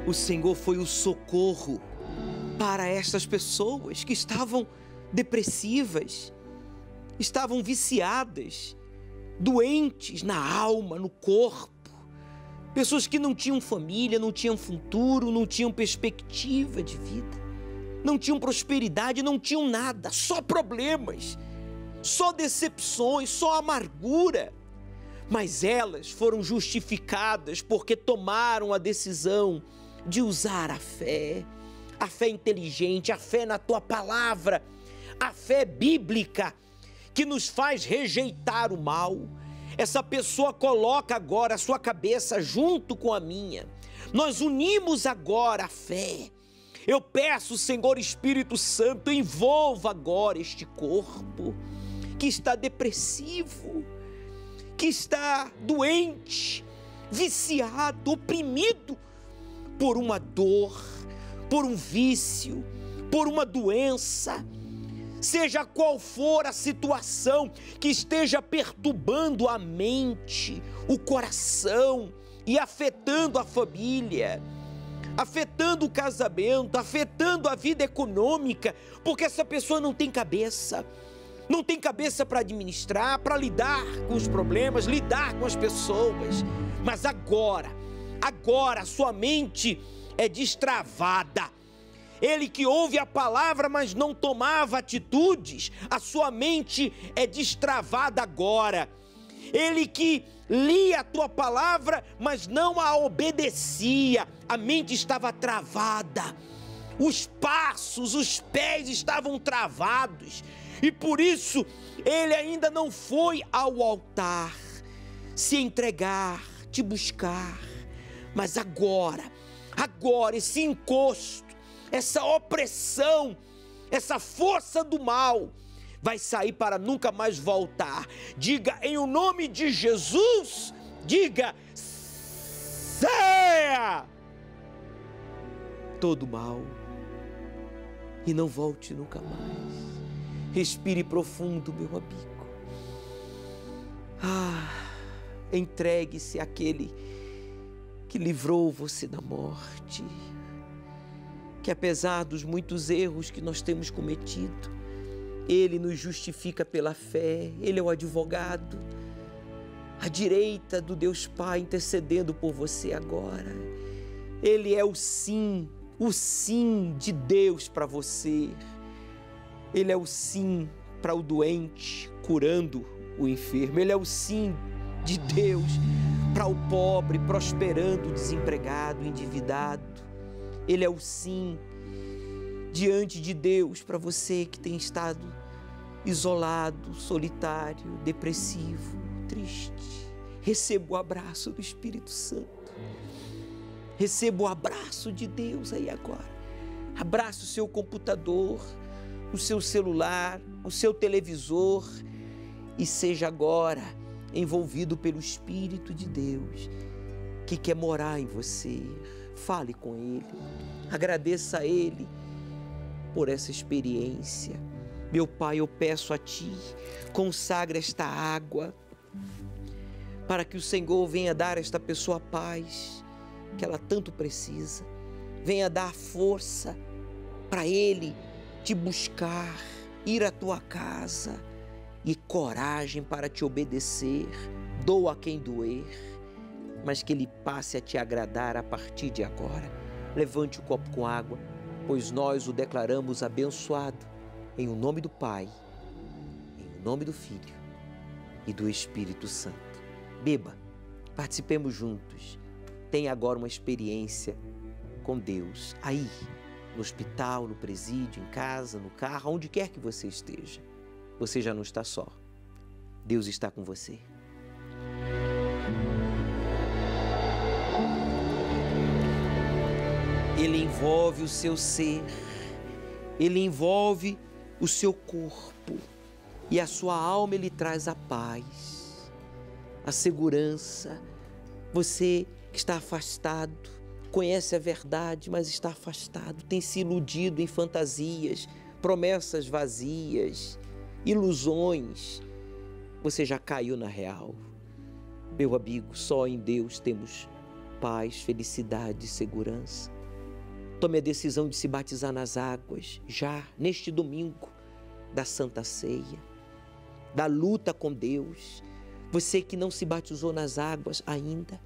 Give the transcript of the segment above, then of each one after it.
O Senhor foi o socorro para estas pessoas que estavam depressivas, estavam viciadas, doentes na alma, no corpo. Pessoas que não tinham família, não tinham futuro, não tinham perspectiva de vida, não tinham prosperidade, não tinham nada, só problemas, só decepções, só amargura. Mas elas foram justificadas porque tomaram a decisão de usar a fé inteligente, a fé na tua palavra, a fé bíblica que nos faz rejeitar o mal. Essa pessoa coloca agora a sua cabeça junto com a minha. Nós unimos agora a fé. Eu peço, Senhor Espírito Santo, envolva agora este corpo que está depressivo, que está doente, viciado, oprimido por uma dor, por um vício, por uma doença. Seja qual for a situação que esteja perturbando a mente, o coração e afetando a família, afetando o casamento, afetando a vida econômica, porque essa pessoa não tem cabeça. Não tem cabeça para administrar, para lidar com os problemas, lidar com as pessoas. Mas agora sua mente é destravada. Ele que ouve a palavra, mas não tomava atitudes, a sua mente é destravada agora. Ele que lia a tua palavra, mas não a obedecia, a mente estava travada. Os passos, os pés estavam travados. E por isso, ele ainda não foi ao altar se entregar, te buscar. Mas agora, esse encosto, essa opressão, essa força do mal, vai sair para nunca mais voltar. Diga em o nome de Jesus, diga, saia todo mal e não volte nunca mais. Respire profundo, meu amigo. Entregue-se àquele que livrou você da morte. Que apesar dos muitos erros que nós temos cometido, Ele nos justifica pela fé. Ele é o advogado à direita do Deus Pai, intercedendo por você agora. Ele é o sim de Deus para você. Ele é o sim para o doente, curando o enfermo. Ele é o sim de Deus para o pobre, prosperando o desempregado, o endividado. Ele é o sim diante de Deus para você que tem estado isolado, solitário, depressivo, triste. Receba o abraço do Espírito Santo. Receba o abraço de Deus aí agora. Abraça o seu computador, o seu celular, o seu televisor e seja agora envolvido pelo Espírito de Deus que quer morar em você. Fale com Ele, agradeça a Ele por essa experiência. Meu Pai, eu peço a Ti, consagra esta água para que o Senhor venha dar a esta pessoa paz que ela tanto precisa. Venha dar força para Ele te buscar, ir à tua casa e coragem para te obedecer. Doa a quem doer, mas que Ele passe a te agradar a partir de agora. Levante o copo com água, pois nós o declaramos abençoado, em o nome do Pai, em o nome do Filho e do Espírito Santo. Beba, participemos juntos. Tenha agora uma experiência com Deus, aí, no hospital, no presídio, em casa, no carro, onde quer que você esteja. Você já não está só. Deus está com você. Ele envolve o seu ser, Ele envolve o seu corpo e a sua alma Ele traz a paz, a segurança. Você que está afastado, conhece a verdade, mas está afastado, tem se iludido em fantasias, promessas vazias, ilusões. Você já caiu na real. Meu amigo, só em Deus temos paz, felicidade e segurança. tome a decisão de se batizar nas águas, já neste domingo da Santa Ceia, da luta com Deus. Você que não se batizou nas águas ainda,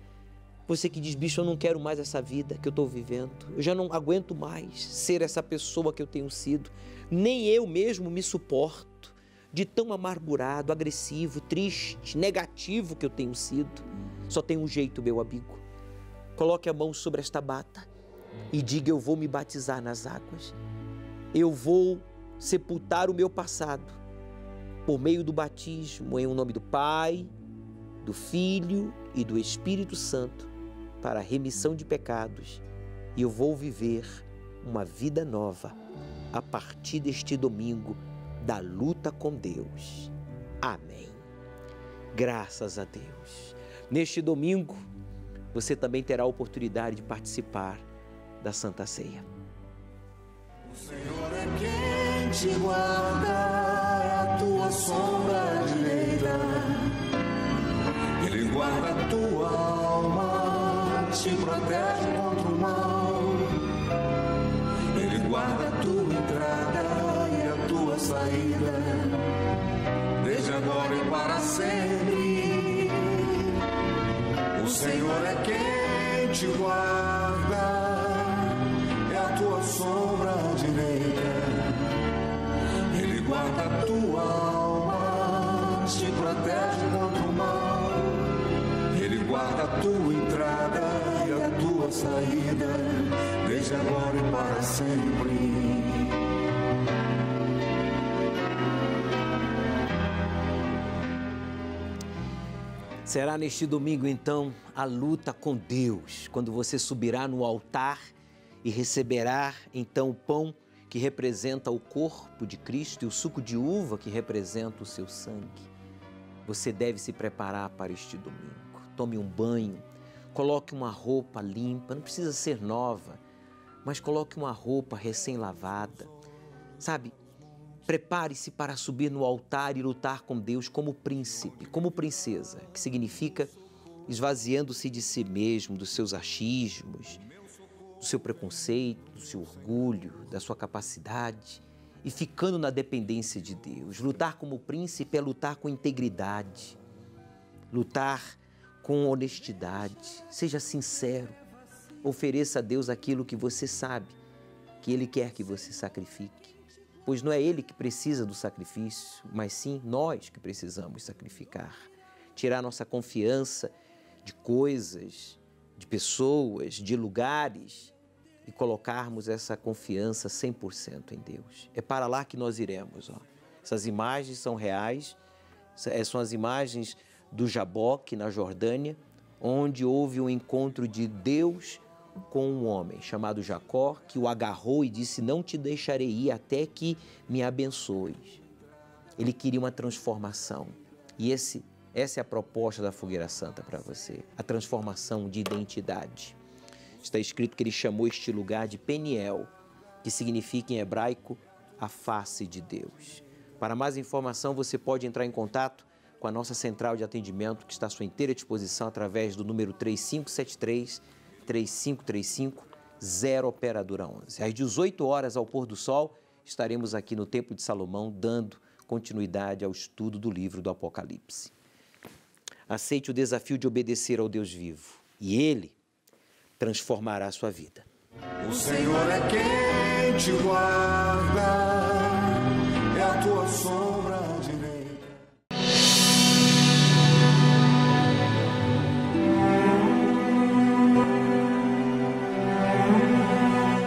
você que diz, bicho, eu não quero mais essa vida que eu estou vivendo, eu já não aguento mais ser essa pessoa que eu tenho sido, nem eu mesmo me suporto de tão amargurado, agressivo, triste, negativo que eu tenho sido. Só tem um jeito, meu amigo. Coloque a mão sobre esta bata e diga, eu vou me batizar nas águas. Eu vou sepultar o meu passado por meio do batismo em nome do Pai, do Filho e do Espírito Santo, para a remissão de pecados, e eu vou viver uma vida nova a partir deste domingo da luta com Deus. Amém. Graças a Deus. Neste domingo, você também terá a oportunidade de participar da Santa Ceia. O Senhor é quem te guarda, é a tua sombra direita. Ele guarda a tua alma, te protege contra o mal. Ele guarda a tua entrada e a tua saída, desde agora e para sempre. O Senhor é quem te guarda, é a tua sombra direita. Ele guarda a tua alma, te protege contra o mal. Ele guarda a tua entrada e a tua saída, desde agora e para sempre. Será neste domingo, então, a luta com Deus, quando você subirá no altar e receberá, então, o pão que representa o corpo de Cristo e o suco de uva que representa o seu sangue. Você deve se preparar para este domingo. Tome um banho, coloque uma roupa limpa, não precisa ser nova, mas coloque uma roupa recém-lavada. Sabe, prepare-se para subir no altar e lutar com Deus como príncipe, como princesa, que significa esvaziando-se de si mesmo, dos seus achismos, do seu preconceito, do seu orgulho, da sua capacidade e ficando na dependência de Deus. Lutar como príncipe é lutar com integridade, lutar com honestidade. Seja sincero, ofereça a Deus aquilo que você sabe que Ele quer que você sacrifique, pois não é Ele que precisa do sacrifício, mas sim nós que precisamos sacrificar. Tirar nossa confiança de coisas, de pessoas, de lugares e colocarmos essa confiança 100% em Deus. É para lá que nós iremos. Essas imagens são reais, são as imagens do Jaboque, na Jordânia, onde houve um encontro de Deus com um homem chamado Jacó, que o agarrou e disse, não te deixarei ir até que me abençoes. Ele queria uma transformação. E essa é a proposta da Fogueira Santa para você, a transformação de identidade. Está escrito que ele chamou este lugar de Peniel, que significa em hebraico a face de Deus. Para mais informação, você pode entrar em contato com a nossa central de atendimento, que está à sua inteira disposição através do número 3573-3535, 0 operadora 11. Às 18 horas, ao pôr do sol, estaremos aqui no Templo de Salomão, dando continuidade ao estudo do livro do Apocalipse. Aceite o desafio de obedecer ao Deus vivo e Ele transformará a sua vida. O Senhor é quem te guarda, é a tua sombra direita.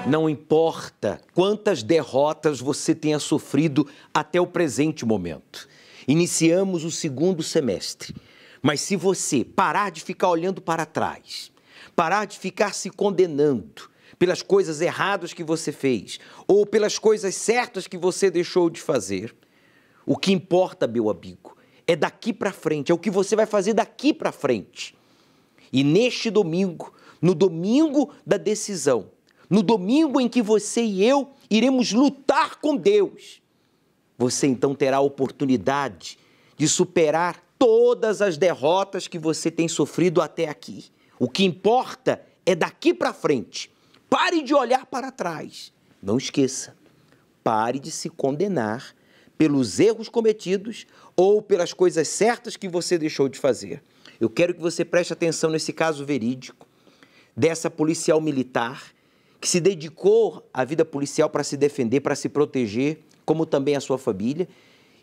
Não importa quantas derrotas você tenha sofrido até o presente momento. Iniciamos o segundo semestre, mas se você parar de ficar olhando para trás, parar de ficar se condenando pelas coisas erradas que você fez ou pelas coisas certas que você deixou de fazer, o que importa, meu amigo, é daqui para frente, é o que você vai fazer daqui para frente. E neste domingo, no domingo da decisão, no domingo em que você e eu iremos lutar com Deus, você então terá a oportunidade de superar todas as derrotas que você tem sofrido até aqui. O que importa é daqui para frente, Pare de olhar para trás. Não esqueça, pare de se condenar pelos erros cometidos ou pelas coisas certas que você deixou de fazer. Eu quero que você preste atenção nesse caso verídico dessa policial militar que se dedicou à vida policial para se defender, para se proteger, como também a sua família,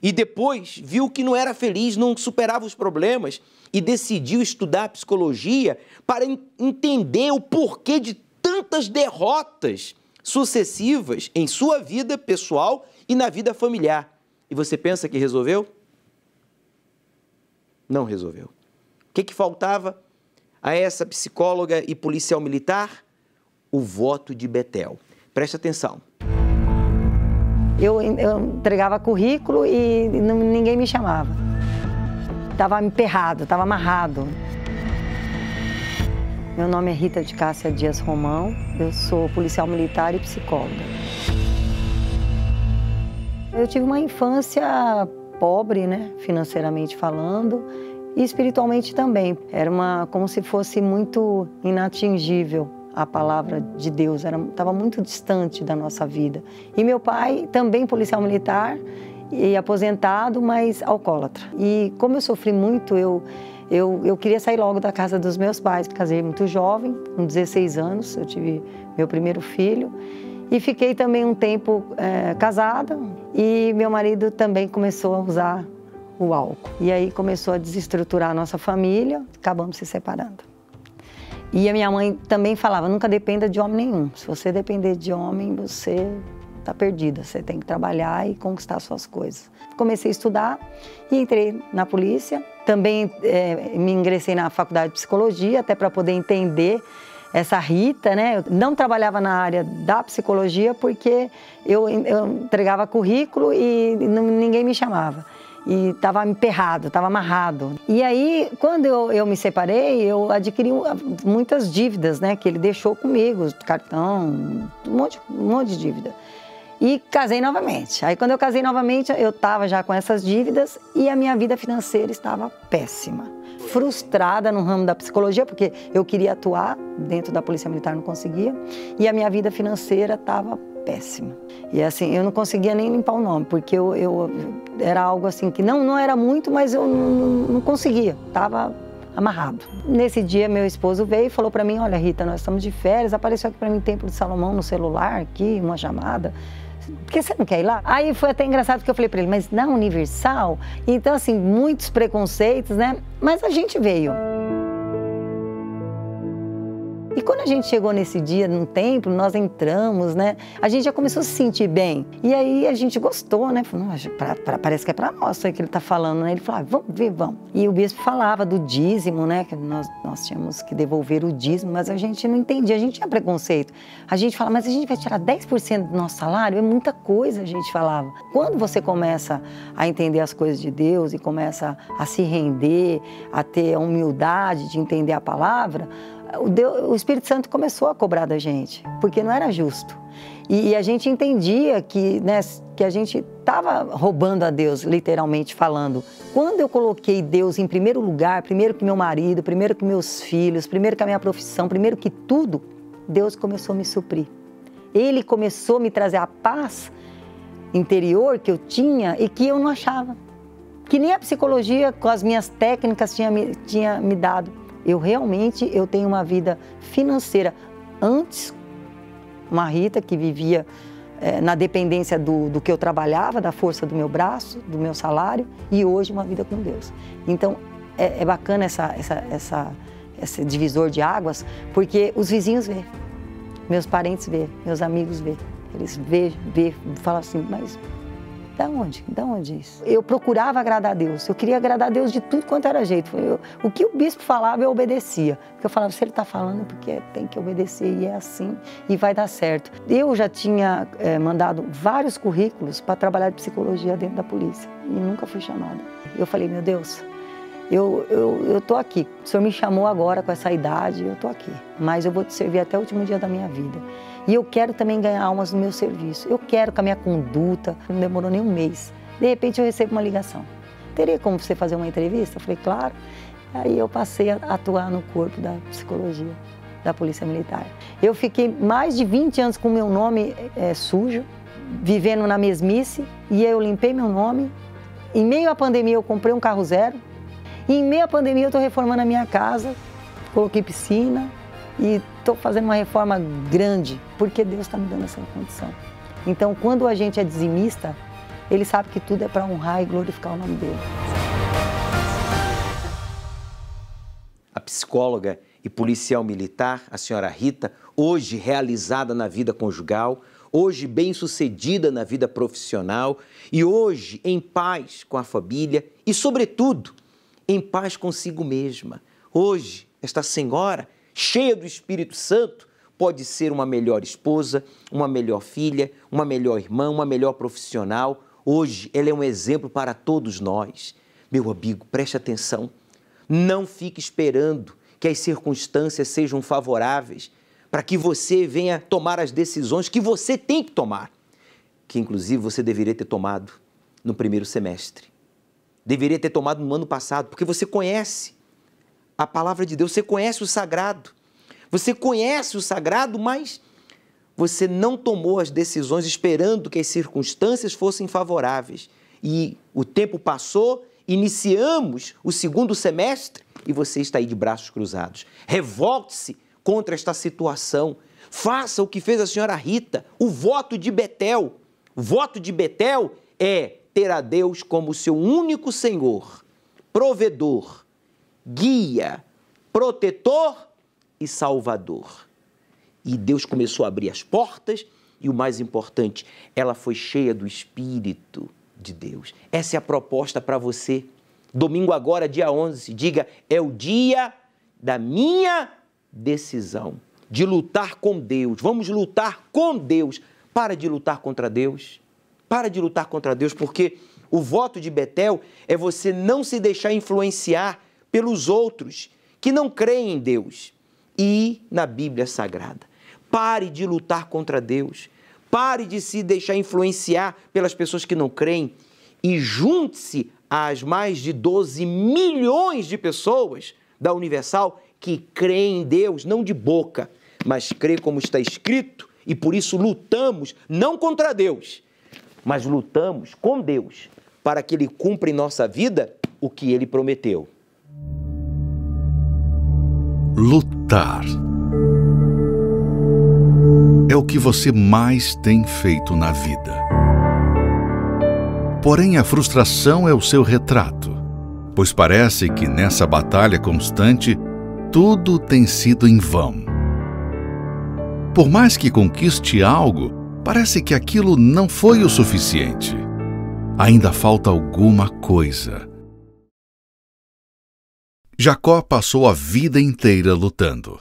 e depois viu que não era feliz, não superava os problemas e decidiu estudar psicologia para entender o porquê de tantas derrotas sucessivas em sua vida pessoal e na vida familiar. E você pensa que resolveu? Não resolveu. O que faltava a essa psicóloga e policial militar? O voto de Betel. Preste atenção. Eu entregava currículo e ninguém me chamava. Estava emperrado, estava amarrado. Meu nome é Rita de Cássia Dias Romão, eu sou policial militar e psicóloga. Eu tive uma infância pobre, né, financeiramente falando, e espiritualmente também. Era como se fosse muito inatingível a palavra de Deus, estava muito distante da nossa vida. E meu pai, também policial militar e aposentado, mas alcoólatra. E como eu sofri muito, eu queria sair logo da casa dos meus pais. Casei muito jovem, com 16 anos, eu tive meu primeiro filho. E fiquei também um tempo casada e meu marido também começou a usar o álcool. E aí começou a desestruturar a nossa família, acabamos se separando. E a minha mãe também falava, nunca dependa de homem nenhum. Se você depender de homem, você está perdida. Você tem que trabalhar e conquistar suas coisas. Comecei a estudar e entrei na polícia. Também me ingressei na faculdade de psicologia, até para poder entender essa Rita, né? Eu não trabalhava na área da psicologia porque eu entregava currículo e ninguém me chamava. E estava emperrado, estava amarrado. E aí, quando eu me separei, eu adquiri muitas dívidas, né? Que ele deixou comigo, cartão, um monte de dívida. E casei novamente. Aí, quando eu casei novamente, eu estava já com essas dívidas e a minha vida financeira estava péssima. Frustrada no ramo da psicologia, porque eu queria atuar dentro da Polícia Militar, não conseguia. E a minha vida financeira estava péssima. E assim, eu não conseguia nem limpar o nome, porque eu era algo assim que não era muito, mas eu não conseguia, estava amarrado. Nesse dia, meu esposo veio e falou para mim, olha Rita, nós estamos de férias, apareceu aqui para mim Templo de Salomão no celular, aqui, uma chamada, por que você não quer ir lá? Aí foi até engraçado porque eu falei para ele, mas na Universal? Então assim, muitos preconceitos, né? Mas a gente veio. E quando a gente chegou nesse dia no templo, nós entramos, né? A gente já começou a se sentir bem. E aí a gente gostou, né? Falou, parece que é para nós isso aí que ele está falando, né? Ele falou, vamos ver, vamos. E o bispo falava do dízimo, né? Que nós tínhamos que devolver o dízimo, mas a gente não entendia, a gente tinha preconceito. A gente falava, mas a gente vai tirar 10% do nosso salário? É muita coisa, a gente falava. Quando você começa a entender as coisas de Deus e começa a se render, a ter a humildade de entender a palavra, o Espírito Santo começou a cobrar da gente, porque não era justo. E a gente entendia que, né, que a gente estava roubando a Deus, literalmente falando. Quando eu coloquei Deus em primeiro lugar, primeiro que meu marido, primeiro que meus filhos, primeiro que a minha profissão, primeiro que tudo, Deus começou a me suprir. Ele começou a me trazer a paz interior que eu tinha e que eu não achava. Que nem a psicologia, com as minhas técnicas, tinha me dado. Eu tenho uma vida financeira. Antes, uma Rita que vivia na dependência do que eu trabalhava, da força do meu braço, do meu salário, e hoje uma vida com Deus. Então, é bacana esse divisor de águas, porque os vizinhos vê, meus parentes vê, meus amigos vê. Eles vê, falam assim, mas da onde? Da onde isso? Eu procurava agradar a Deus, eu queria agradar a Deus de tudo quanto era jeito. O que o bispo falava, eu obedecia. Porque eu falava, se ele está falando é porque tem que obedecer, e é assim, e vai dar certo. Eu já tinha mandado vários currículos para trabalhar de psicologia dentro da polícia, e nunca fui chamada. Eu falei, meu Deus, eu estou aqui, o Senhor me chamou agora com essa idade, eu estou aqui, mas eu vou te servir até o último dia da minha vida. E eu quero também ganhar almas no meu serviço. Eu quero que a minha conduta, não demorou nem um mês. De repente eu recebo uma ligação. Teria como você fazer uma entrevista? Eu falei, claro. Aí eu passei a atuar no corpo da psicologia. da Polícia Militar. Eu fiquei mais de 20 anos com meu nome sujo, vivendo na mesmice, e eu limpei meu nome. Em meio à pandemia eu comprei um carro zero, e em meio à pandemia eu estou reformando a minha casa, coloquei piscina e estou fazendo uma reforma grande, porque Deus está me dando essa condição. Então, quando a gente é dizimista, Ele sabe que tudo é para honrar e glorificar o nome dEle. A psicóloga e policial militar, a senhora Rita, hoje realizada na vida conjugal, hoje bem-sucedida na vida profissional e hoje em paz com a família e, sobretudo, em paz consigo mesma. Hoje, esta senhora, cheia do Espírito Santo, pode ser uma melhor esposa, uma melhor filha, uma melhor irmã, uma melhor profissional. Hoje, ela é um exemplo para todos nós. Meu amigo, preste atenção. Não fique esperando que as circunstâncias sejam favoráveis para que você venha tomar as decisões que você tem que tomar, que inclusive você deveria ter tomado no primeiro semestre. Deveria ter tomado no ano passado, porque você conhece a palavra de Deus, você conhece o sagrado. Você conhece o sagrado, mas você não tomou as decisões esperando que as circunstâncias fossem favoráveis. E o tempo passou, iniciamos o segundo semestre e você está aí de braços cruzados. Revolte-se contra esta situação. Faça o que fez a senhora Rita, o voto de Betel. O voto de Betel é ter a Deus como seu único Senhor, provedor, guia, protetor e salvador. E Deus começou a abrir as portas e o mais importante, ela foi cheia do Espírito de Deus. Essa é a proposta para você. Domingo agora, dia 11, diga, é o dia da minha decisão, de lutar com Deus. Vamos lutar com Deus. Para de lutar contra Deus. Para de lutar contra Deus, porque o voto de Betel é você não se deixar influenciar pelos outros que não creem em Deus e na Bíblia Sagrada. Pare de lutar contra Deus. Pare de se deixar influenciar pelas pessoas que não creem e junte-se às mais de 12 milhões de pessoas da Universal que creem em Deus, não de boca, mas crê como está escrito e por isso lutamos não contra Deus, mas lutamos com Deus para que Ele cumpra em nossa vida o que Ele prometeu. Lutar é o que você mais tem feito na vida. Porém, a frustração é o seu retrato, pois parece que nessa batalha constante, tudo tem sido em vão. Por mais que conquiste algo, parece que aquilo não foi o suficiente. Ainda falta alguma coisa. Jacó passou a vida inteira lutando.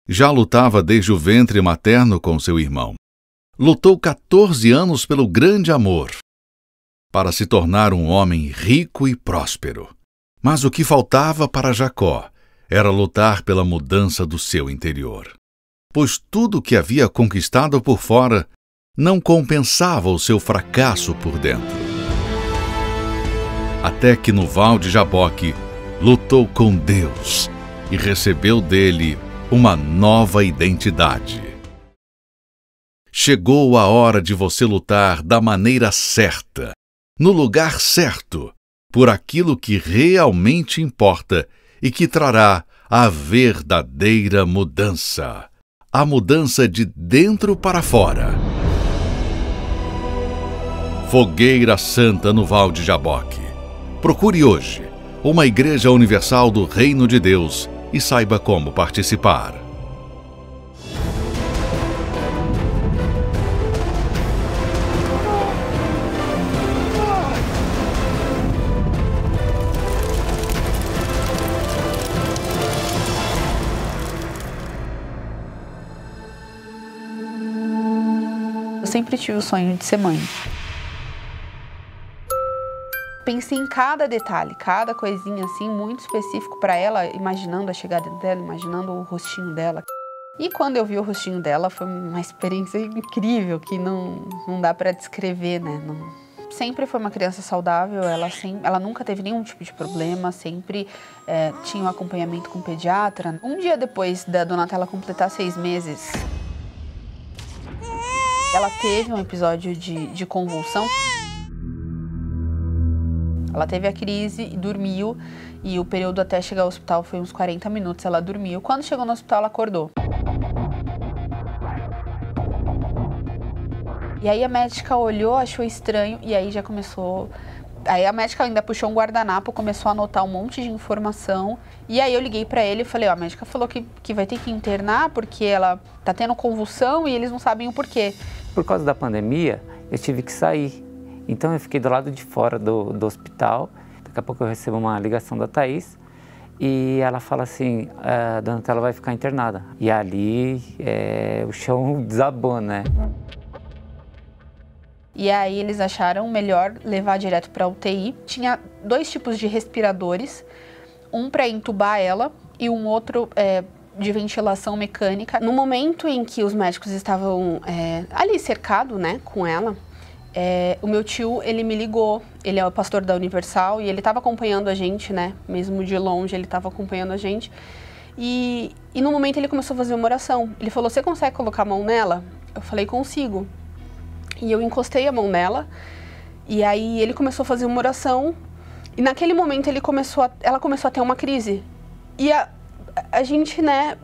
Já lutava desde o ventre materno com seu irmão. Lutou 14 anos pelo grande amor, para se tornar um homem rico e próspero. Mas o que faltava para Jacó era lutar pela mudança do seu interior, pois tudo o que havia conquistado por fora não compensava o seu fracasso por dentro. Até que no Val de Jaboque lutou com Deus e recebeu dele uma nova identidade. Chegou a hora de você lutar da maneira certa, no lugar certo, por aquilo que realmente importa e que trará a verdadeira mudança. A mudança de dentro para fora. Fogueira Santa no Val de Jaboque. Procure hoje uma Igreja Universal do Reino de Deus e saiba como participar. Eu sempre tive o sonho de ser mãe. Pensei em cada detalhe, cada coisinha assim, muito específico para ela, imaginando a chegada dela, imaginando o rostinho dela. E quando eu vi o rostinho dela, foi uma experiência incrível, que não dá para descrever, né? sempre foi uma criança saudável, ela nunca teve nenhum tipo de problema, sempre tinha um acompanhamento com o pediatra. Um dia depois da Donatella completar 6 meses, ela teve um episódio de convulsão. Ela teve a crise e dormiu, e o período até chegar ao hospital foi uns 40 minutos, ela dormiu. Quando chegou no hospital, ela acordou. E aí a médica olhou, achou estranho, e aí já começou... Aí a médica ainda puxou um guardanapo, começou a anotar um monte de informação. E aí eu liguei pra ele e falei, ó, a médica falou que vai ter que internar porque ela tá tendo convulsão e eles não sabem o porquê. Por causa da pandemia, eu tive que sair. Então eu fiquei do lado de fora do hospital. Daqui a pouco eu recebo uma ligação da Thaís e ela fala assim, a Donatella vai ficar internada. E ali o chão desabou, né? E aí eles acharam melhor levar direto para UTI. Tinha 2 tipos de respiradores, um para entubar ela e um outro de ventilação mecânica. No momento em que os médicos estavam ali cercados, né, com ela, o meu tio, ele me ligou, ele é o pastor da Universal e ele estava acompanhando a gente, né, mesmo de longe ele estava acompanhando a gente. E no momento ele começou a fazer uma oração. Ele falou, você consegue colocar a mão nela? Eu falei, consigo. E eu encostei a mão nela, e aí ele começou a fazer uma oração, e naquele momento ela começou a ter uma crise. E a gente, né,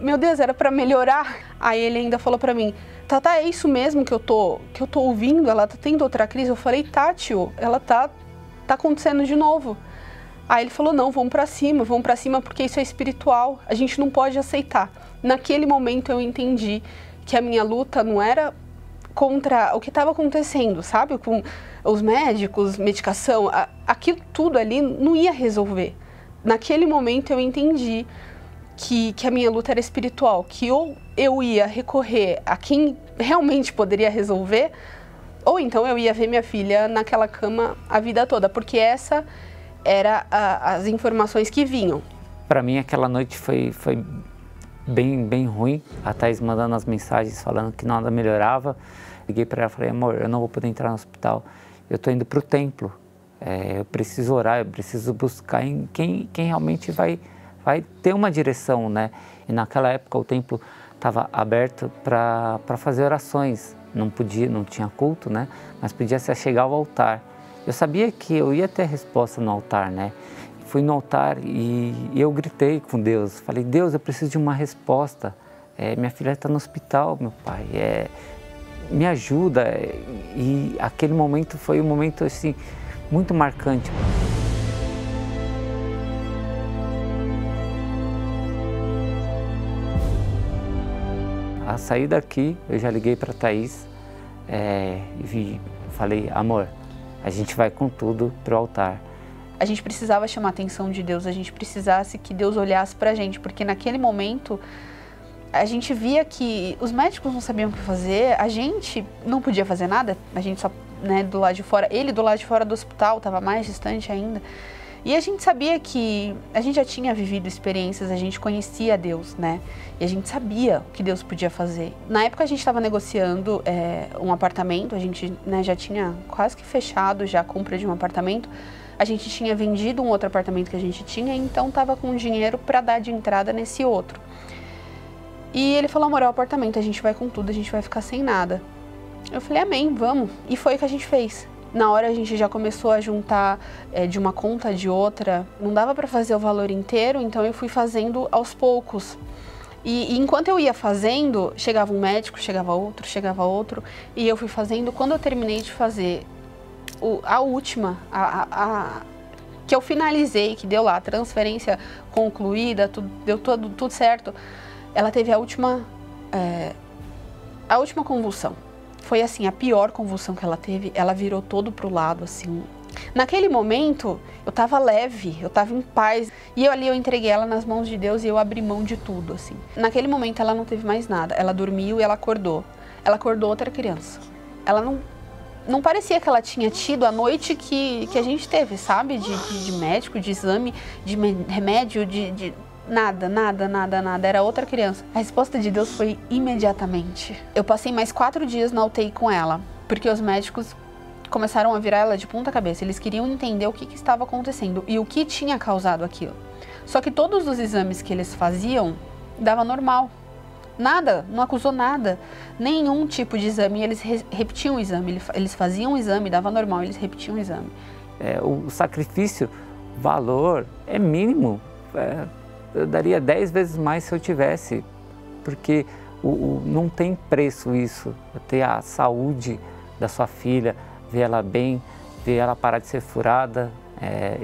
meu Deus, era pra melhorar. Aí ele ainda falou pra mim, Tata, é isso mesmo que eu tô ouvindo? Ela tá tendo outra crise? Eu falei, tá, tio, ela tá acontecendo de novo. Aí ele falou, não, vamos pra cima porque isso é espiritual, a gente não pode aceitar. Naquele momento eu entendi que a minha luta não era contra o que estava acontecendo, sabe? Com os médicos, medicação, aquilo tudo ali não ia resolver. Naquele momento eu entendi que a minha luta era espiritual, que ou eu ia recorrer a quem realmente poderia resolver, ou então eu ia ver minha filha naquela cama a vida toda, porque essa era as informações que vinham. Para mim aquela noite foi bem ruim, a Thaís mandando as mensagens falando que nada melhorava. Liguei para ela e falei, amor, eu não vou poder entrar no hospital, eu estou indo para o templo, eu preciso orar, eu preciso buscar em quem realmente vai ter uma direção, né? E naquela época o templo estava aberto para fazer orações, não tinha culto, né? Mas podia se chegar ao altar. Eu sabia que eu ia ter resposta no altar, né? Fui no altar e eu gritei com Deus, falei, Deus, eu preciso de uma resposta, minha filha está no hospital, meu pai, me ajuda. E aquele momento foi um momento assim, muito marcante. A sair daqui, eu já liguei para a Thaís e falei, amor, a gente vai com tudo para o altar. A gente precisava chamar a atenção de Deus, a gente precisasse que Deus olhasse pra gente, porque naquele momento a gente via que os médicos não sabiam o que fazer, a gente não podia fazer nada, a gente só, né, do lado de fora, ele do lado de fora do hospital, estava mais distante ainda. E a gente sabia que a gente já tinha vivido experiências, a gente conhecia Deus, né? E a gente sabia o que Deus podia fazer. Na época a gente estava negociando um apartamento, a gente, né, já tinha quase que fechado já a compra de um apartamento. A gente tinha vendido um outro apartamento que a gente tinha, então estava com dinheiro para dar de entrada nesse outro. E ele falou, amor, é o apartamento, a gente vai com tudo, a gente vai ficar sem nada. Eu falei, amém, vamos. E foi o que a gente fez. Na hora a gente já começou a juntar de uma conta de outra. Não dava para fazer o valor inteiro, então eu fui fazendo aos poucos. E enquanto eu ia fazendo, chegava um médico, chegava outro, e eu fui fazendo. Quando eu terminei de fazer a última, que eu finalizei, que deu lá a transferência concluída, deu tudo certo, ela teve a última convulsão. Foi assim, a pior convulsão que ela teve, ela virou todo pro lado, assim. Naquele momento, eu tava leve, eu tava em paz. E eu entreguei ela nas mãos de Deus e eu abri mão de tudo, assim. Naquele momento, ela não teve mais nada. Ela dormiu e ela acordou. Ela acordou outra criança. Ela não parecia que ela tinha tido a noite que a gente teve, sabe? De médico, de exame, de remédio, de nada. Era outra criança. A resposta de Deus foi imediatamente. Eu passei mais 4 dias na UTI com ela, porque os médicos começaram a virar ela de ponta cabeça. Eles queriam entender o que estava acontecendo e o que tinha causado aquilo. Só que todos os exames que eles faziam dava normal. Nada, não acusou nada. Nenhum tipo de exame, eles repetiam o exame. Eles faziam o exame, dava normal, eles repetiam o exame. O sacrifício, valor, é mínimo. Eu daria 10 vezes mais se eu tivesse, porque não tem preço isso. Ter a saúde da sua filha, ver ela bem, ver ela parar de ser furada,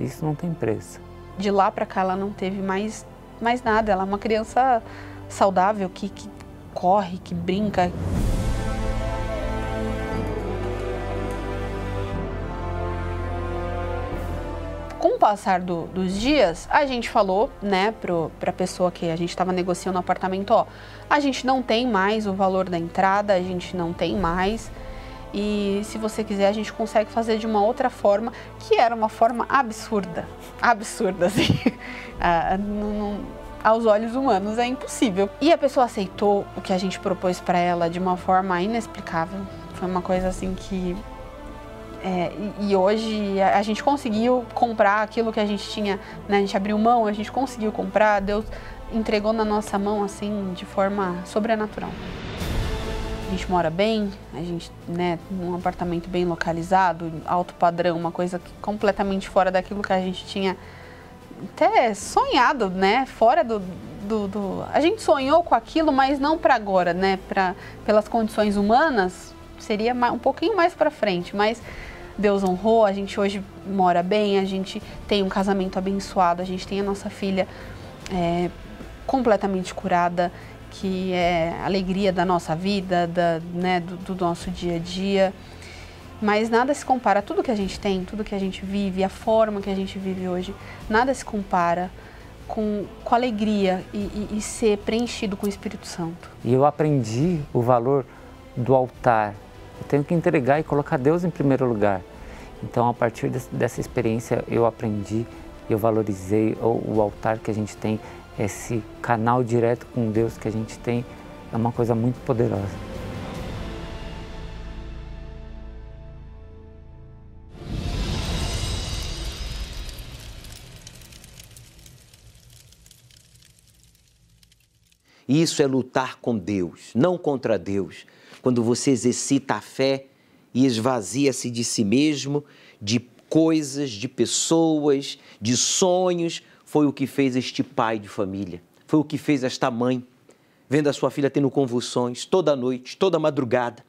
isso não tem preço. De lá para cá ela não teve mais nada. Ela é uma criança saudável, que corre, que brinca. Com o passar dos dias, a gente falou, né, para a pessoa que a gente estava negociando o apartamento, ó, a gente não tem mais o valor da entrada, a gente não tem mais, e se você quiser a gente consegue fazer de uma outra forma, que era uma forma absurda, assim, aos olhos humanos é impossível. E a pessoa aceitou o que a gente propôs para ela de uma forma inexplicável, foi uma coisa assim que... e hoje a gente conseguiu comprar aquilo que a gente tinha, né? A gente abriu mão, a gente conseguiu comprar, Deus entregou na nossa mão assim de forma sobrenatural. A gente mora bem, a gente, né, num apartamento bem localizado, alto padrão, uma coisa completamente fora daquilo que a gente tinha até sonhado, né? Fora a gente sonhou com aquilo, mas não para agora, né? Pelas condições humanas, seria um pouquinho mais para frente, mas Deus honrou, a gente hoje mora bem, a gente tem um casamento abençoado, a gente tem a nossa filha completamente curada, que é a alegria da nossa vida, né, do nosso dia a dia. Mas nada se compara, tudo que a gente tem, tudo que a gente vive, a forma que a gente vive hoje, nada se compara com alegria e ser preenchido com o Espírito Santo. E eu aprendi o valor do altar. Eu tenho que entregar e colocar Deus em primeiro lugar. Então, a partir dessa experiência, eu aprendi, eu valorizei o altar que a gente tem, esse canal direto com Deus que a gente tem, é uma coisa muito poderosa. Isso é lutar com Deus, não contra Deus. Quando você exercita a fé e esvazia-se de si mesmo, de coisas, de pessoas, de sonhos, foi o que fez este pai de família, foi o que fez esta mãe, vendo a sua filha tendo convulsões toda noite, toda madrugada.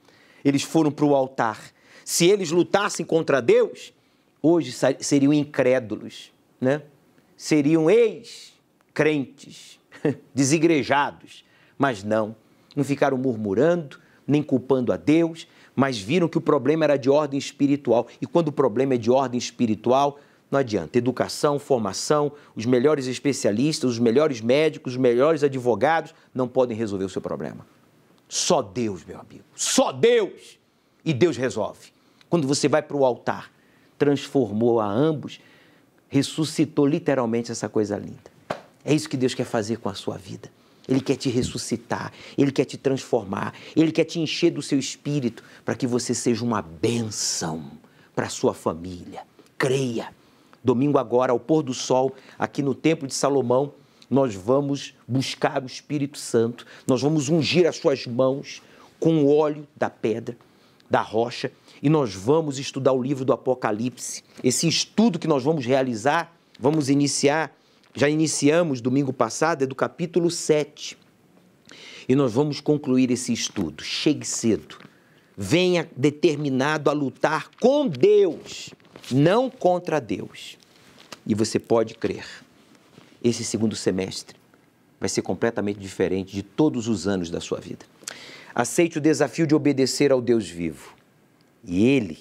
Eles foram para o altar. Se eles lutassem contra Deus, hoje seriam incrédulos, né? Seriam ex-crentes, desigrejados, mas não ficaram murmurando, nem culpando a Deus, mas viram que o problema era de ordem espiritual. E quando o problema é de ordem espiritual, não adianta. Educação, formação, os melhores especialistas, os melhores médicos, os melhores advogados não podem resolver o seu problema. Só Deus, meu amigo, só Deus. E Deus resolve. Quando você vai para o altar, transformou a ambos, ressuscitou literalmente essa coisa linda. É isso que Deus quer fazer com a sua vida. Ele quer te ressuscitar, Ele quer te transformar, Ele quer te encher do seu espírito para que você seja uma bênção para a sua família. Creia. Domingo agora, ao pôr do sol, aqui no Templo de Salomão, nós vamos buscar o Espírito Santo, nós vamos ungir as suas mãos com o óleo da pedra, da rocha, e nós vamos estudar o livro do Apocalipse. Esse estudo que nós vamos realizar, vamos iniciar, já iniciamos domingo passado, é do capítulo 7. E nós vamos concluir esse estudo. Chegue cedo. Venha determinado a lutar com Deus, não contra Deus. E você pode crer, esse segundo semestre vai ser completamente diferente de todos os anos da sua vida. Aceite o desafio de obedecer ao Deus vivo e Ele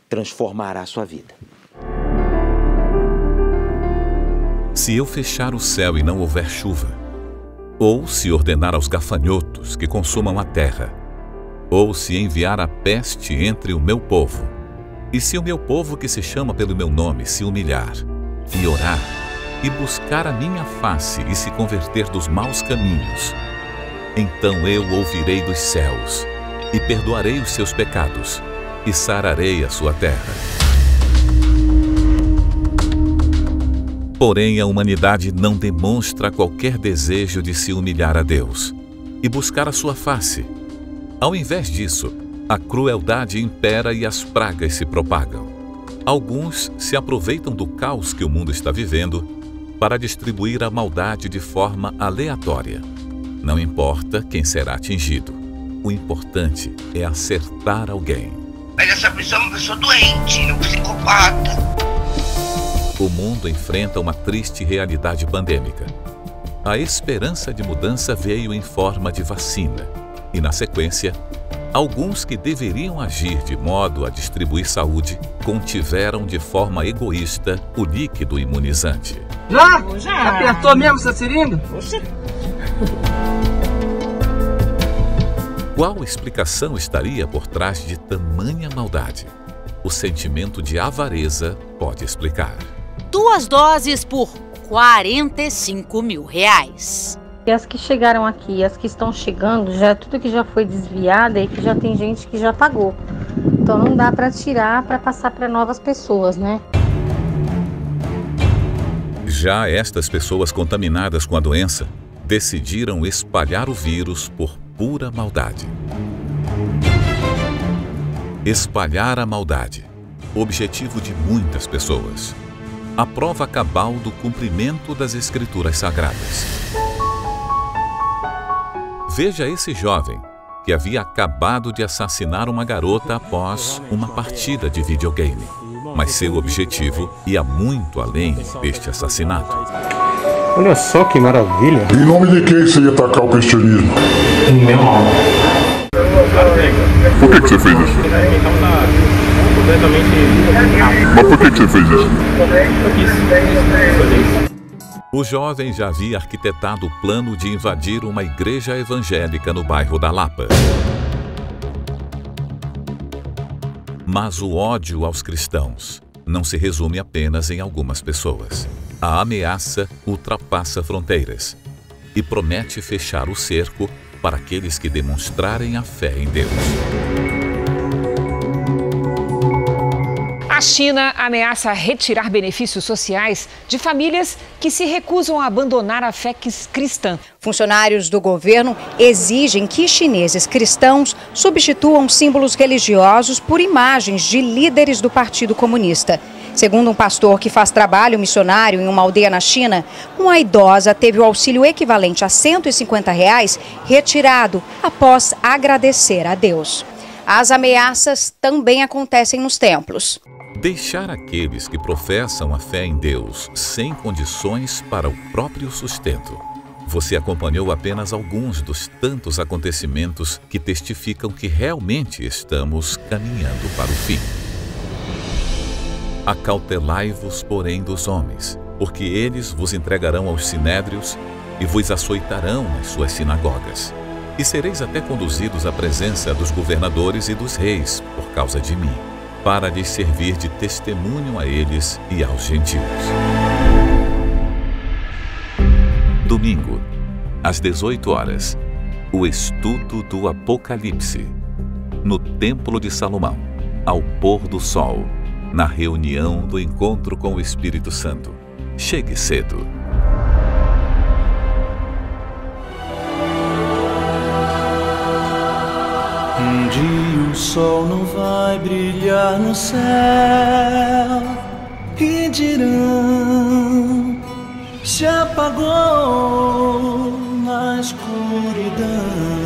transformará a sua vida. Se eu fechar o céu e não houver chuva, ou se ordenar aos gafanhotos que consumam a terra, ou se enviar a peste entre o meu povo, e se o meu povo que se chama pelo meu nome se humilhar, e orar, e buscar a minha face e se converter dos maus caminhos, então eu ouvirei dos céus, e perdoarei os seus pecados, e sararei a sua terra. Porém, a humanidade não demonstra qualquer desejo de se humilhar a Deus e buscar a sua face. Ao invés disso, a crueldade impera e as pragas se propagam. Alguns se aproveitam do caos que o mundo está vivendo para distribuir a maldade de forma aleatória. Não importa quem será atingido. O importante é acertar alguém. Mas essa pessoa é uma pessoa doente, um psicopata. O mundo enfrenta uma triste realidade pandêmica. A esperança de mudança veio em forma de vacina. E, na sequência, alguns que deveriam agir de modo a distribuir saúde contiveram de forma egoísta o líquido imunizante. Já? Apertou mesmo essa seringa? Qual explicação estaria por trás de tamanha maldade? O sentimento de avareza pode explicar. 2 doses por R$45 mil. E as que chegaram aqui, as que estão chegando, já tudo que já foi desviado e que já tem gente que já pagou. Então não dá para tirar para passar para novas pessoas, né? Já estas pessoas contaminadas com a doença decidiram espalhar o vírus por pura maldade. Espalhar a maldade, objetivo de muitas pessoas. A prova cabal do cumprimento das Escrituras Sagradas. Veja esse jovem que havia acabado de assassinar uma garota após uma partida de videogame. Mas seu objetivo ia muito além deste assassinato. Olha só que maravilha! Em nome de quem você ia atacar o cristianismo? Em meu nome. Por que você fez isso? Mas por que você fez isso? O jovem já havia arquitetado o plano de invadir uma igreja evangélica no bairro da Lapa. Mas o ódio aos cristãos não se resume apenas em algumas pessoas. A ameaça ultrapassa fronteiras e promete fechar o cerco para aqueles que demonstrarem a fé em Deus. A China ameaça retirar benefícios sociais de famílias que se recusam a abandonar a fé cristã. Funcionários do governo exigem que chineses cristãos substituam símbolos religiosos por imagens de líderes do Partido Comunista. Segundo um pastor que faz trabalho missionário em uma aldeia na China, uma idosa teve o auxílio equivalente a R$150 retirado após agradecer a Deus. As ameaças também acontecem nos templos. Deixar aqueles que professam a fé em Deus sem condições para o próprio sustento. Você acompanhou apenas alguns dos tantos acontecimentos que testificam que realmente estamos caminhando para o fim. Acautelai-vos, porém, dos homens, porque eles vos entregarão aos sinédrios e vos açoitarão nas suas sinagogas. E sereis até conduzidos à presença dos governadores e dos reis por causa de mim, para lhes servir de testemunho a eles e aos gentios. Domingo, às 18 horas, o estudo do Apocalipse, no Templo de Salomão, ao pôr do sol, na reunião do encontro com o Espírito Santo. Chegue cedo. Um dia o sol não vai brilhar no céu e dirão: se apagou na escuridão.